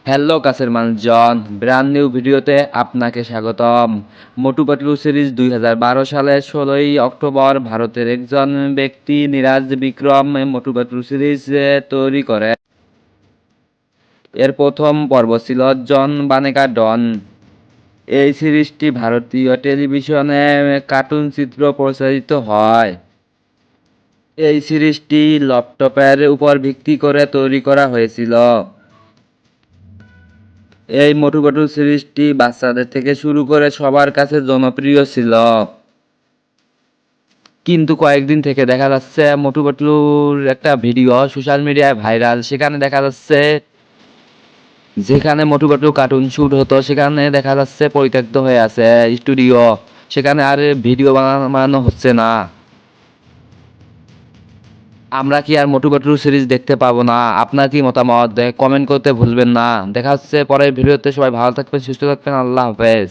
Hello কাছের মানুষজন, brand new ভিডিওতে আপনাকে স্বাগতম। মোটু পাতলু সিরিজ 2012 সালের 16ই অক্টোবর ভারতের একজন ব্যক্তি নিরাজ বিক্রম মোটু পাতলু সিরিজ তৈরি করে। এর প্রথম পর্ব ছিল জন বানেকা ডন। এই সিরিজটি ভারতীয় টেলিভিশনে কার্টুন চিত্র প্রচারিত হয়। এই সিরিজটি ল্যাপটপের উপর ভিত্তি করে তৈরি করা হয়েছিল। এই মোটু পাতলু সিরিজটি বাচ্চাদের থেকে শুরু করে সবার কাছে জনপ্রিয় ছিল। কিন্তু কয়েকদিন থেকে দেখা যাচ্ছে মোটু পাতলুর একটা ভিডিও সোশ্যাল মিডিয়ায় ভাইরাল। সেখানে দেখা যাচ্ছে যেখানে মোটু পাতলু কার্টুন শুট হতো সেখানে দেখা যাচ্ছে পরিত্যক্ত হয়ে আছে স্টুডিও। সেখানে আর ভিডিও বানানো হচ্ছে না। আমরা কি আর মোটু পাতলু সিরিজ দেখতে পাবো না? আপনার কি মতামত কমেন্ট করতে ভুলবেন না। দেখা হচ্ছে পরের ভিডিওতে। সবাই ভালো থাকবেন, সুস্থ থাকবেন। আল্লাহ হাফেজ।